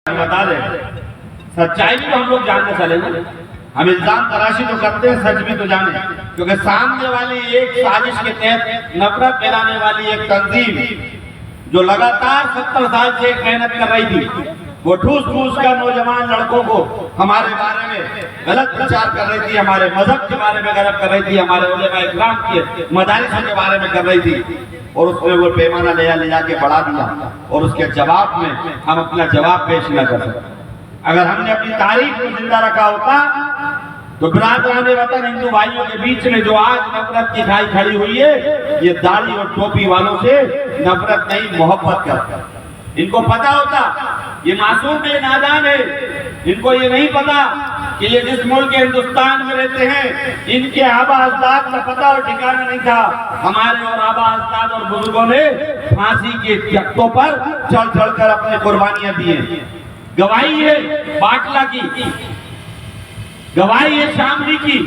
बता दे, सच्चाई भी तो हम लोग जानने चले ना। हम इल्जाम तराशी तो करते हैं, सच भी तो जाने, क्योंकि सामने वाली एक साजिश के तहत नफरत फैलाने वाली एक तंजीम जो लगातार 70 साल से एक मेहनत कर रही थी, वो ठूस ठूस कर नौजवान लड़कों को हमारे बारे में गलत प्रचार कर रही थी, हमारे मजहब के बारे में गलत कर रही थी, हमारे उलेमा इकराम के मदारिस के बारे में कर रही थी, और उसने वो पैमाना ले जाके बढ़ा दिया, और उसके जवाब में हम अपना जवाब पेश न कर सके। अगर हमने अपनी तारीख को जिंदा रखा होता तो बिरादरान वतन हिंदू भाइयों के बीच में जो आज नफरत की खाई खड़ी हुई है, ये दाढ़ी और टोपी वालों से नफरत नहीं, मोहब्बत करता। इनको पता होता ये मासूम है, नादान है, इनको ये नहीं पता कि ये जिस मुल्क के हिंदुस्तान में रहते हैं, इनके आबा अजदाद का पता और ठिकाना नहीं था। हमारे और आबा अजदाद और बुजुर्गों ने फांसी के तख्तों पर चढ़ चढ़कर अपने कुर्बानियां दी हैं। गवाही है बाटला की, गवाही है शामली की,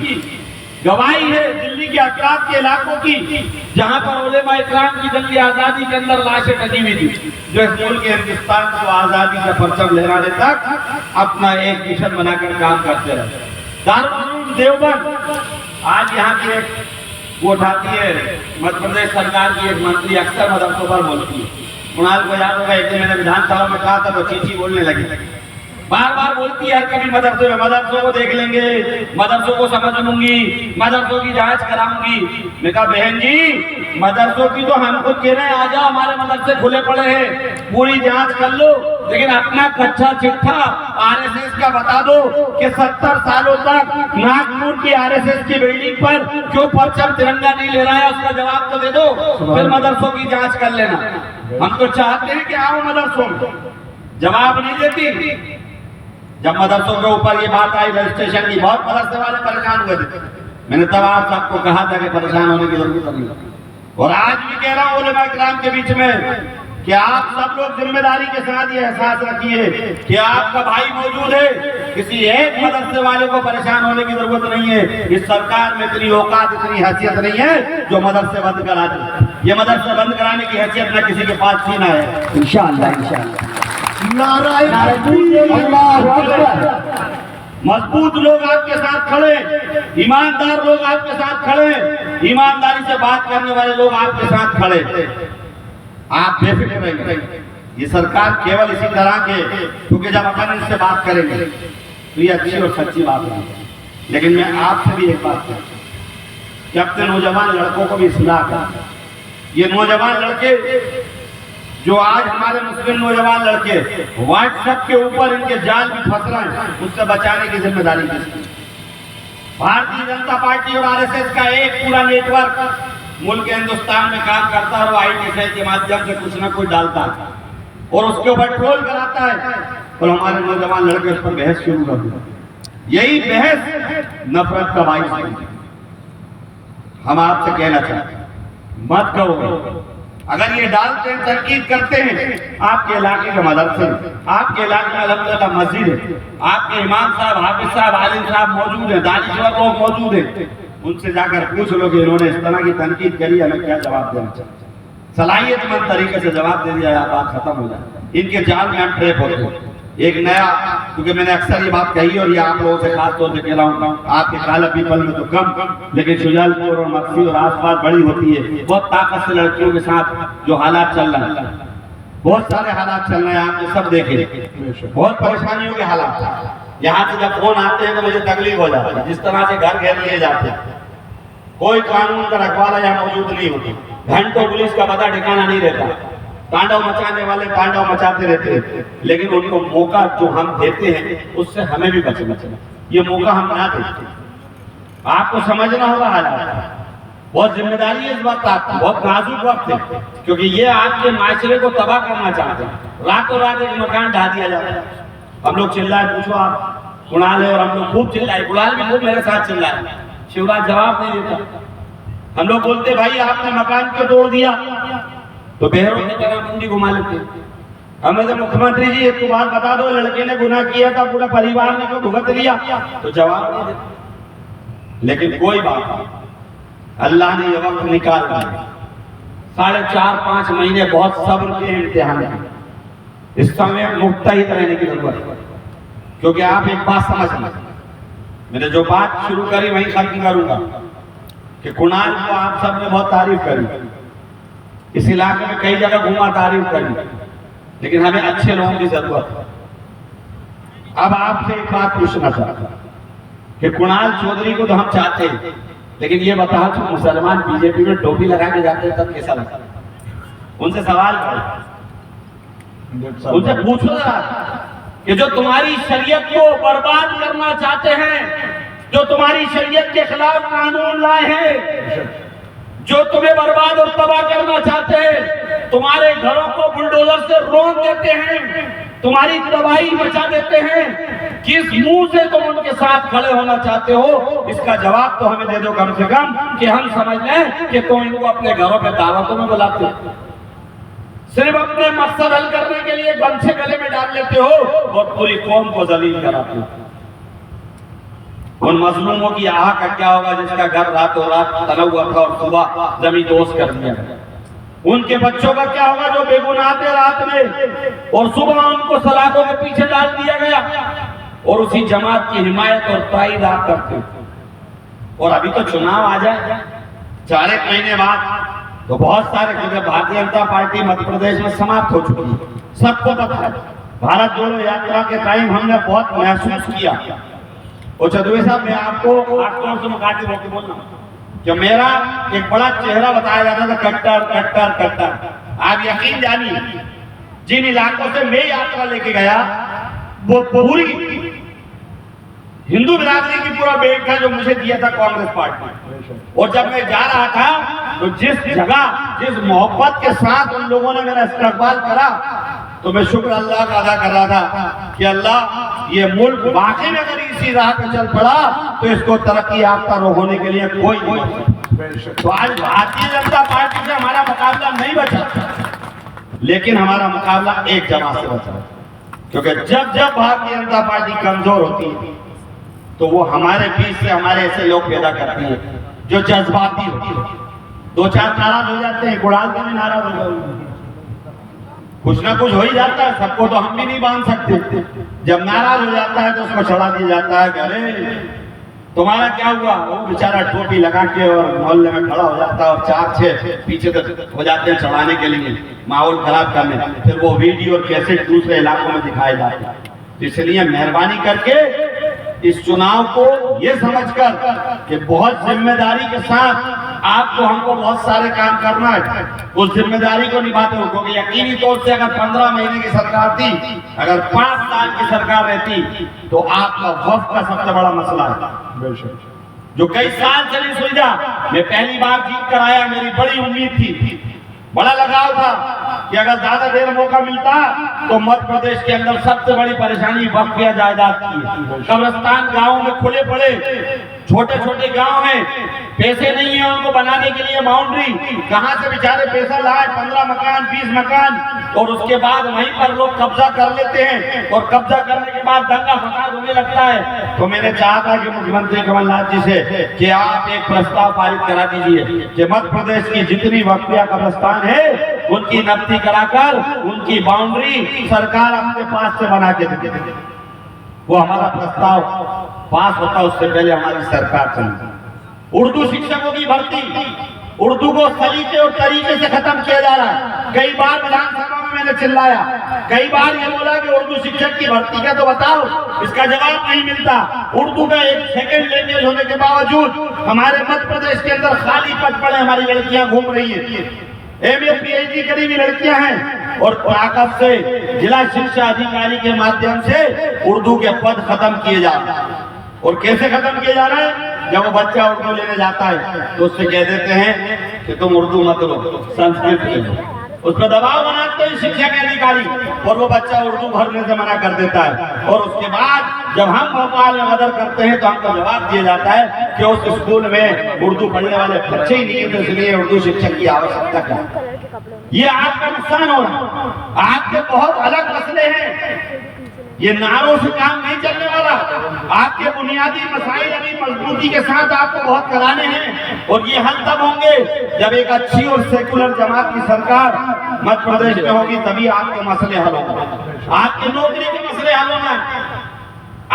गवाही है दिल्ली के अतराफ के इलाकों की, जहां पर उलेमा इकराम की जंग आजादी के अंदर लाशें टंगी हुई थी, जो इस मुल्क के हिंदुस्तान को आजादी का परचम लहराने तक अपना एक मिशन बनाकर काम करते रहे। दारुल उलूम देवबंद आज यहाँ की वो उठाती है, मध्य प्रदेश सरकार की एक मंत्री अक्सर मदरसों पर बोलती है। कुणाल को याद होगा, एक दिन मैंने विधानसभा में कहा था, वो चीची बोलने लगी, बार बार बोलती है कभी मदरसे में, मदरसों को देख लेंगे, मदरसों को समझ लूंगी, मदरसों की जांच कराऊंगी। मैं कहा बहन जी, मदरसों की तो हम खुद कह रहे हैं, आ जाओ, हमारे मदरसे खुले पड़े हैं, पूरी जांच कर लो, लेकिन अपना कच्चा चिट्ठा आरएसएस का बता दो कि 70 सालों तक नागपुर की आरएसएस की बिल्डिंग पर क्यों परचम तिरंगा नहीं ले रहा है, उसका जवाब तो दे दो, फिर मदरसों की जांच कर लेना। हम तो चाहते हैं कि आओ मदरसों में, जवाब नहीं देती। जब मदरसों के ऊपर ये बात आई रजिस्ट्रेशन की, बहुत मदरसे वाले परेशान हुए थे, मैंने तब आप सबको कहा था कि परेशान होने की जरूरत नहीं, और आज भी कह रहा हूँ उलेमा इकराम के बीच में कि आप सब लोग जिम्मेदारी के साथ ये एहसास रखिए कि आपका भाई मौजूद है, किसी एक मदरसे वाले को परेशान होने की जरूरत नहीं है। इस सरकार में इतनी औकात, इतनी हैसियत नहीं है जो मदरसे बंद करा दे। ये मदरसे बंद कराने की हैसियत न किसी के पास थी ना है। इंशाअल्लाह इंशाअल्लाह मजबूत लोग आपके साथ खड़े, ईमानदार लोग आपके साथ खड़े, ईमानदारी से बात करने वाले लोग आपके साथ खड़े। आप बेफिक्र रहिए, ये सरकार केवल इसी तरह के, क्योंकि जब अपन इससे बात करेंगे तो ये अच्छी और सच्ची बात है। लेकिन मैं आपसे भी एक बात कहता हूं कि अपने नौजवान लड़कों को भी इस्लाह करें। ये नौजवान लड़के जो आज हमारे मुस्लिम नौजवान लड़के व्हाट्सएप के ऊपर इनके जाल में फंस रहे हैं, उससे बचाने की जिम्मेदारी किसकी? भारतीय जनता पार्टी और आरएसएस का एक पूरा नेटवर्क मुल्क के हिंदुस्तान में काम करता है, और आईटी सेल के माध्यम से कुछ ना कुछ डालता है और उसके ऊपर ट्रोल कराता है, और हमारे नौजवान लड़के उस पर बहस शुरू कर दिया। यही बहस नफरत का बाइस है। हम आपसे कहना चाहते हैं, मत करो। अगर ये डालते हैं, तनकीद करते हैं, आपके इलाके के मदरसे, आपके इलाके में अल्हम्दुलिल्लाह मस्जिद है, आपके इमाम साहब, हाफिज साहब, आलिम साहब मौजूद हैं, दानिश्वर लोग मौजूद हैं, उनसे जाकर पूछ लो कि इन्होंने इस तरह की तनकीद करी, हमें क्या जवाब देना चाहिए। सलाहियतमंद तरीके से जवाब दे दिया, बात खत्म हो जाए। इनके जाल में हम ट्रैप होते हैं। एक नया, क्योंकि मैंने अक्सर ये बात कही और ये आप लोगों से खास तौर से कह रहा हूँ, आपके काला पीपल में तो कम, लेकिन शुजालपुर और मक्सी और आसपास बड़ी होती है। बहुत ताकत से लड़कियों के साथ जो हालात चल रहे हैं, बहुत सारे हालात चल रहे हैं, आपने सब देखे, बहुत परेशानियों के हालात। यहाँ से जब फोन आते हैं तो मुझे तकलीफ हो जाती है, जिस तरह से घर घेर लिए जाते हैं, कोई कानून का रखवाला यहाँ मौजूद नहीं होती, घंटों पुलिस का पता ठिकाना नहीं रहता, तांडव मचाने वाले तांडव मचाते रहते हैं, लेकिन उनको मौका जो हम देते हैं उससे हमें भी बचना चाहिए। ये मौका हम ना देते, आपको समझना होगा हालात, बहुत जिम्मेदारी है इस वक्त आपकी, बहुत नाजुक वक्त है, क्योंकि ये आपके माशरे को तबाह करना चाहते हैं। रातों रात एक मकान ढा दिया जाता है। हम लोग चिल्लाए, पूछो आप, कुणाल है और हम लोग खूब चिल्लाए, कुणाल भी खूब मेरे साथ चिल्लाए, शिवराज जवाब नहीं देता। हम लोग बोलते भाई आपने मकान क्यों तोड़ दिया, तो बहरों की तरह मुंडी घुमा लेते। हमें तो मुख्यमंत्री जी एक बात बता दो, लड़के ने गुनाह किया था, पूरा परिवार ने क्यों भुगत लिया, तो जवाब नहीं देते। लेकिन कोई बात नहीं, अल्लाह ने ये वक्त निकाल दिया, 4.5-5 महीने बहुत सब्र के इम्तिहान है। इस समय मुक्तहिद रहने की जरूरत है, क्योंकि आप एक बात समझ, मैंने जो बात शुरू करी वही खत्म करूंगा कि कुणाल को आप सबने बहुत तारीफ करी, इस इलाके में कई जगह घूमा, तारीफ करी, लेकिन हमें अच्छे लोगों की जरूरत है। अब आपसे एक बात पूछना चाहता कि कुणाल चौधरी को तो हम चाहते हैं, लेकिन ये बताओ कि मुसलमान बीजेपी में टोपी लगा के जाते हैं तब कैसा लगता है? उनसे सवाल करो, उनसे पूछो कि जो तुम्हारी शरीयत को बर्बाद करना चाहते हैं, जो तुम्हारी शरीयत के खिलाफ कानून लाए हैं, जो तुम्हें बर्बाद और तबाह करना चाहते हैं, तुम्हारे घरों को बुलडोजर से रौंद देते हैं, तुम्हारी तबाही मचा देते हैं, किस मुंह से तुम उनके साथ खड़े होना चाहते हो? इसका जवाब तो हमें दे दो कम से कम, कि हम समझ लें कि तुम इनको अपने घरों पे दावतों में बुलाते हो, सिर्फ अपने मकसद हल करने के लिए गमछे गले में डाल लेते हो और पूरी कौम को जलील कराते हो। उन मजलूमों की आह का क्या होगा जिसका घर रातों रात तना हुआ था और सुबह जमीन दोस्त कर दिया? उनके बच्चों का क्या होगा जो बेगुनाह थे रात में और सुबह उनको सलाखों के पीछे डाल दिया गया? और उसी जमात की हिमायत और ताईद आप करते हो। और अभी तो चुनाव आ जाए 4 महीने बाद, तो बहुत सारे, क्योंकि भारतीय जनता पार्टी मध्य प्रदेश में समाप्त हो चुकी है, सबको पता है। भारत जोड़ो यात्रा के टाइम हमने बहुत महसूस किया। और चौधरी साहब, मैं आपको आखिर से मुखातिब होकर बोल रहा हूं कि मेरा एक बड़ा चेहरा बताया जाता था, कट्टर कट्टर कट्टर। आप यकीन जानिए, जिन इलाकों से मैं यात्रा लेके गया वो पूरी हिंदू बिरादरी की पूरा बेट था जो मुझे दिया था कांग्रेस पार्टी। और जब मैं जा रहा था तो जिस जगह, जिस मोहब्बत के साथ उन लोगों ने मेरा इस्तकबाल करा, तो मैं शुक्र अल्लाह का अदा कर रहा था कि अल्लाह, ये मुल्क वाकई में अगर इसी राह पे चल पड़ा तो इसको तरक्की याफ्ता होने के लिए कोई नहीं। तो आज भारतीय जनता पार्टी से हमारा मुकाबला नहीं बचा, लेकिन हमारा मुकाबला एक जमात से बचा। क्योंकि जब जब भारतीय जनता पार्टी कमजोर होती है तो वो हमारे बीच से हमारे ऐसे लोग पैदा करती है जो जज्बाती होती है। 2-4 नाराज हो जाते हैं, कुणाल को भी नाराज हो जाते, कुछ ना कुछ हो ही जाता है, सबको तो हम भी नहीं बांध सकते। जब नाराज हो जाता है तो उसको चढ़ा दिया जाता है कि अरे तुम्हारा क्या हुआ? वो बेचारा टोपी लगा के और मोहल्ले में खड़ा हो जाता है और 4-6 पीछे तक हो जाते हैं चढ़ाने के लिए, माहौल खराब करने। फिर वो वीडियो और कैसेट दूसरे इलाकों में दिखाए जाते हैं। इसलिए मेहरबानी करके इस चुनाव को ये समझकर कि बहुत जिम्मेदारी के साथ आपको हमको बहुत सारे काम करना है, उस जिम्मेदारी को निभाते हो। क्योंकि यकीनी तौर से अगर 15 महीने की सरकार थी, अगर 5 साल की सरकार रहती तो आपका वक्त का सबसे बड़ा मसला है जो कई साल से नहीं सुलझा। मैं पहली बार जीत कर आया, मेरी बड़ी उम्मीद थी, बड़ा लगाव था कि अगर ज्यादा देर मौका मिलता तो मध्य प्रदेश के अंदर सबसे बड़ी परेशानी वक्फ या जायदाद की है। कब्रिस्तान गांवों में खुले पड़े, छोटे छोटे गांव में पैसे नहीं है उनको बनाने के लिए बाउंड्री, कहां से बेचारे पैसा लाए? 15 मकान 20 मकान, और उसके बाद वहीं पर लोग कब्जा कर लेते हैं और कब्जा करने के बाद दंगा फसाद होने लगता है। तो मैंने चाहा था कि मुख्यमंत्री कमलनाथ जी से कि आप एक प्रस्ताव पारित करा दीजिए कि मध्य प्रदेश की जितनी वक्फिया कब्रिस्तान है उनकी नब्ती कराकर उनकी बाउंड्री सरकार अपने पास से बना के दे। वो हमारा प्रस्ताव पास होता उससे पहले हमारी सरकार चली। उर्दू शिक्षकों की भर्ती, उर्दू को सलीके और तरीके से खत्म किया जा रहा है। कई बार विधानसभा में मैंने चिल्लाया, कई बार ये बोला कि उर्दू शिक्षक की भर्ती का तो बताओ, इसका जवाब नहीं मिलता। उर्दू का एक सेकेंड लैंग्वेज होने के बावजूद हमारे मध्य प्रदेश के अंदर खाली पद पड़े, हमारी लड़कियां घूम रही है, MA PhD करी हुई लड़कियां हैं, और ताकत से जिला शिक्षा अधिकारी के माध्यम से उर्दू के पद खत्म किए जा रहे हैं। और कैसे खत्म किए जा रहे हैं? जब वो बच्चा उर्दू लेने जाता है तो उससे कह देते हैं कि तुम उर्दू मत लो, संस्कृत लो। उस पर दबाव बनाते हैं शिक्षा के अधिकारी और वो बच्चा उर्दू भरने से मना कर देता है। और उसके बाद जब हम भोपाल में मदद करते हैं तो हमको जवाब दिया जाता है कि उस स्कूल में उर्दू पढ़ने वाले बच्चे ही नहीं है, इसलिए उर्दू शिक्षक की आवश्यकता क्या है? ये आपका नुकसान हो रहा है। आपके बहुत अलग मसले हैं, ये नारों से काम नहीं चलने वाला होगा। आपके बुनियादी मसाइल अभी मजबूती के साथ आपको बहुत कराने हैं और ये हल तब होंगे जब एक अच्छी और सेकुलर जमात की सरकार मध्य प्रदेश में होगी, तभी आपके मसले हल होंगे। आपके नौकरी के मसले हल होना है।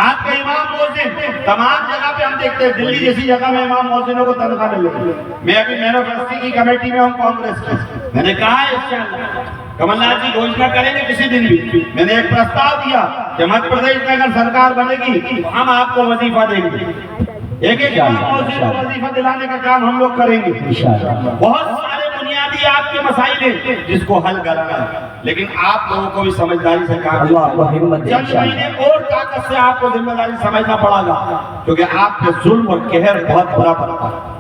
आपके इमाम मोहसिन तमाम जगह पे हम देखते हैं, दिल्ली जैसी जगह में इमाम मोहसिनों को तनख्वाह मिल रही है। मैं अभी मैन्युफैक्चरिंग की कमेटी में हूँ कांग्रेस की। मैंने कहा है कमलनाथ जी घोषणा करेंगे किसी दिन भी। मैंने एक प्रस्ताव दिया कि मध्य प्रदेश में अगर सरकार बनेगी तो हम आपको वजीफा देंगे, एक इमाम मोहसिन को वजीफा दिलाने का काम हम लोग करेंगे। बहुत सारे बुनियादी आपके मसाइल हैं जिसको हल करना है, लेकिन आप लोगों को भी समझदारी से काम चंद महीने और ताकत से आपको जिम्मेदारी समझना पड़ेगा, क्योंकि आपके जुल्म और कहर बहुत बुरा पड़ता है।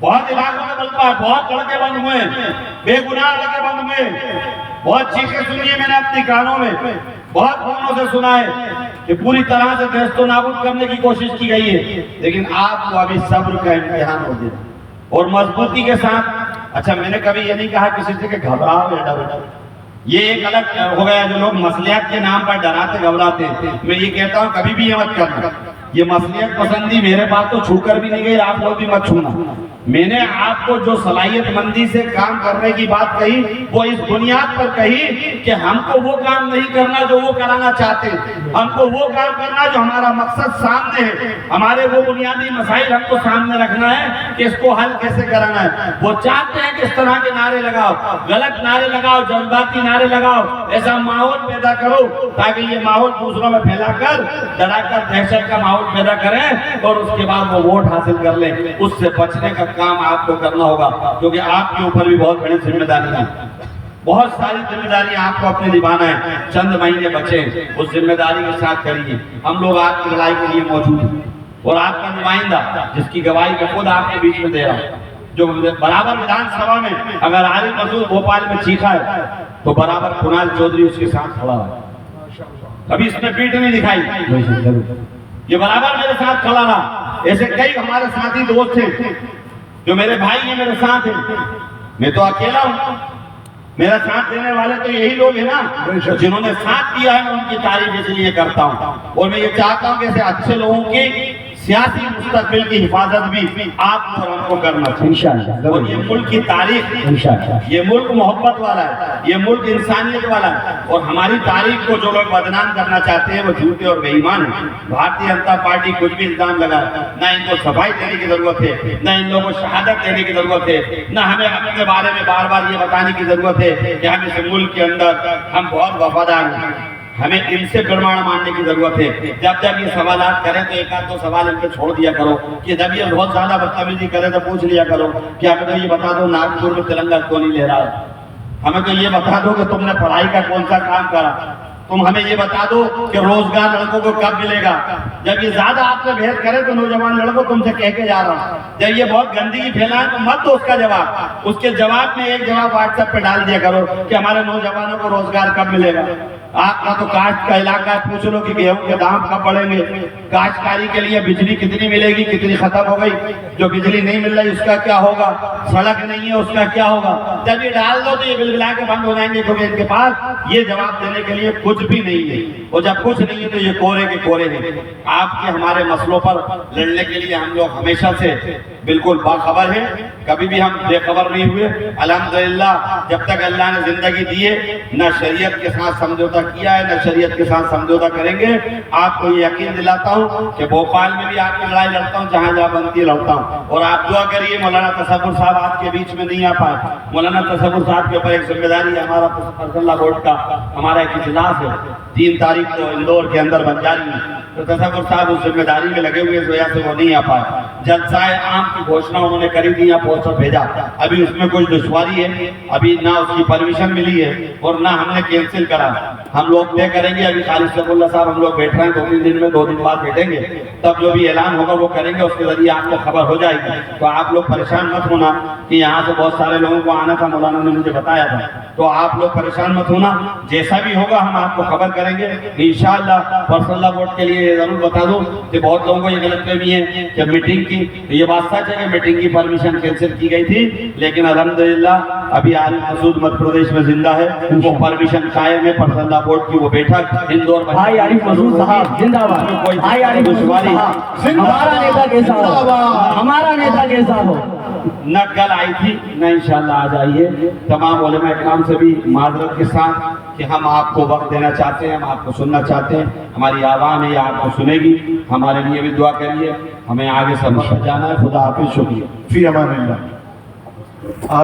बहुत इलाकों में बलता है, बहुत लड़के बंद हुए, बेगुनाह लड़के बंद हुए, बहुत चीखें सुनी है मैंने अपने कानों में, बहुत फोनों से सुना है कि पूरी तरह से देश को नाबूद करने की कोशिश की गई है। लेकिन आपको अभी सब्र का इम्तिहान हो गया और मजबूती के साथ। अच्छा, मैंने कभी ये नहीं कहा किसी से कि घबराओ या डरो, ये एक अलग हो गया। जो लोग मसलियत के नाम पर डराते घबराते हैं, मैं ये कहता हूँ कभी भी ये मत करना। ये मसलियत पसंदी मेरे पास तो छूकर भी नहीं गई, आप लोग भी मत छूना। मैंने आपको जो सलाहियतमंदी से काम करने की बात कही वो इस बुनियाद पर कही कि हमको वो काम नहीं करना जो वो कराना चाहते, हमको वो काम करना जो हमारा मकसद सामने है, हमारे वो बुनियादी मसाइल हमको सामने रखना है कि इसको हल कैसे कराना है। वो चाहते हैं कि इस तरह के नारे लगाओ, गलत नारे लगाओ, जज्बाती नारे लगाओ, ऐसा माहौल पैदा करो ताकि ये माहौल दूसरों में फैलाकर डराकर दहशत का माहौल पैदा करें और उसके बाद वो वोट हासिल कर लें। उससे बचने का काम आपको करना होगा, क्योंकि आपके ऊपर भी बहुत बड़ी जिम्मेदारी है, बहुत सारी जिम्मेदारी आपको अपने निभाना है। चंद महीने बचे, उस जिम्मेदारी के साथ करिए। हम लोग आपकी लड़ाई के लिए मौजूद हैं और आपका नुमाइंदा जिसकी गवाही मैं खुद आपके बीच में दे रहा हूँ, जो बराबर विधानसभा में अगर आरिफ मसूद भोपाल में चीखा है तो बराबर कुणाल चौधरी उसके साथ खड़ा है, कभी इसमें पीठ नहीं दिखाई, ये बराबर मेरे साथ खड़ा रहा। ऐसे कई हमारे साथी दोस्त हैं जो मेरे भाई हैं, मेरे साथ हैं। मैं तो अकेला हूँ, मेरा साथ देने वाले तो यही लोग हैं ना जिन्होंने साथ दिया है। मैं उनकी तारीफ इसलिए करता हूँ और मैं ये चाहता हूँ कि ऐसे अच्छे लोगों की सियासी मुस्तकबिल की हिफाजत भी आप और हमको करना चाहिए। और ये मुल्क की तारीख, ये मुल्क मोहब्बत वाला है, ये मुल्क इंसानियत वाला है और हमारी तारीख को जो लोग बदनाम करना चाहते हैं वो झूठे और बेईमान है। भारतीय जनता पार्टी कुछ भी इल्जाम लगाए, ना इनको सफाई देने की जरूरत है, ना इन लोगों को शहादत देने की जरूरत है, ना हमें अपने बारे में बार बार ये बताने की जरूरत है कि हम इस मुल्क के अंदर हम बहुत वफादार हैं। हमें इनसे प्रमाण मानने की जरूरत है। जब जब ये सवालात करें तो एक आध दो सवाल इनके छोड़ दिया करो कि जब ये बहुत ज्यादा बदतमीजी करे तो पूछ लिया करो कि हमें तो ये बता दो नागपुर में तिरंगा क्यों नहीं ले रहा है, हमें तो ये बता दो कि तुमने पढ़ाई का कौन सा काम करा, तुम हमें ये बता दो कि रोजगार लड़कों को कब मिलेगा। जब ये ज्यादा आपसे भेद करे तो नौजवान लड़कों तुमसे कह के जा रहा हूँ, जब ये बहुत गंदगी फैलाए तो मत दो उसका जवाब, उसके जवाब में एक जवाब व्हाट्सएप पे डाल दिया करो कि हमारे नौजवानों को रोजगार कब मिलेगा। आपका तो काश्त का इलाका है, पूछ लो कि गेहूं के दाम कब बढ़ेंगे, काश्तकारी के लिए बिजली कितनी मिलेगी, कितनी खत्म हो गई, जो बिजली नहीं मिल रही उसका क्या होगा, सड़क नहीं है उसका क्या होगा। जब ये डाल दो तो ये बिलबिला के बंद हो जाएंगे, क्योंकि इनके पास ये जवाब देने के लिए कुछ भी नहीं है और जब कुछ नहीं है तो ये कोरे के कोरे हैं। आपके हमारे मसलों पर लड़ने के लिए हम लोग हमेशा से बिल्कुल बाखबर है, कभी भी हम बेखबर नहीं हुए। अल्हम्दुलिल्लाह जब तक अल्लाह ने जिंदगी दी है न शरीयत के साथ समझौता किया है न शरीयत के साथ समझौता करेंगे। आपको ये यकीन दिलाता हूँ कि भोपाल में भी आपकी लड़ाई लड़ता हूँ, जहाँ जहाँ बनती है लड़ता हूँ। और आप दुआ करिए मौलाना तसव्वुर साहब आपके बीच में नहीं आ पाए। मौलाना तसव्वुर साहब के ऊपर एक जिम्मेदारी है, हमारा पर्सनल बोर्ड का हमारा एक इजलास है 3 तारीख को इंदौर के अंदर बंजारी में, तो तसव्वुर साहब उस जिम्मेदारी में लगे हुए इस वजह से वो नहीं आ पाए। जलसाए आम की घोषणा उन्होंने करी थी, यहाँ पोस्टर भेजा, अभी उसमें कुछ दुश्वारी है, अभी ना उसकी परमिशन मिली है और ना हमने कैंसिल करा। हम लोग तय करेंगे, अभी खालिद सैफुल्लाह साहब हम लोग बैठ रहे हैं 2-3 दिन में, 2 दिन बाद बैठेंगे, तब जो भी ऐलान होगा वो करेंगे, उसके जरिए आपको खबर हो जाएगी। तो आप लोग परेशान मत होना कि यहाँ से बहुत सारे लोगों को आना था, मौलाना ने मुझे बताया था, तो आप लोग परेशान मत होना, जैसा भी होगा हम आपको खबर करेंगे। करेंगे इंशाअल्लाह। पर्सनल वोट के लिए जरूर बता दूं कि बहुत लोगों को ये गलतफहमी है कि मीटिंग की, ये बात सच है कि मीटिंग की परमिशन कैंसिल की गई थी, लेकिन अल्हम्दुलिल्लाह अभी आरिफ मसूद मध्य प्रदेश में जिंदा है, वो परमिशन कायम है। पर्सनल वोट की वो बैठक इंदौर में, भाई आरिफ मसूद साहब जिंदाबाद, भाई आरिफ मसूद साहब हमारा नेता कैसा हो, हमारा नेता कैसा हो। न कल आई थी न इंशाअल्लाह आज आई है। तमाम उलेमा इकराम से भी माजरत के साथ कि हम आपको वक्त देना चाहते हैं, हम आपको सुनना चाहते हैं, हमारी आवाम है आपको सुनेगी, हमारे लिए भी दुआ करिए, हमें आगे सफर पर जाना है। खुदा हाफिज, शुक्रिया। फी अमान अल्लाह।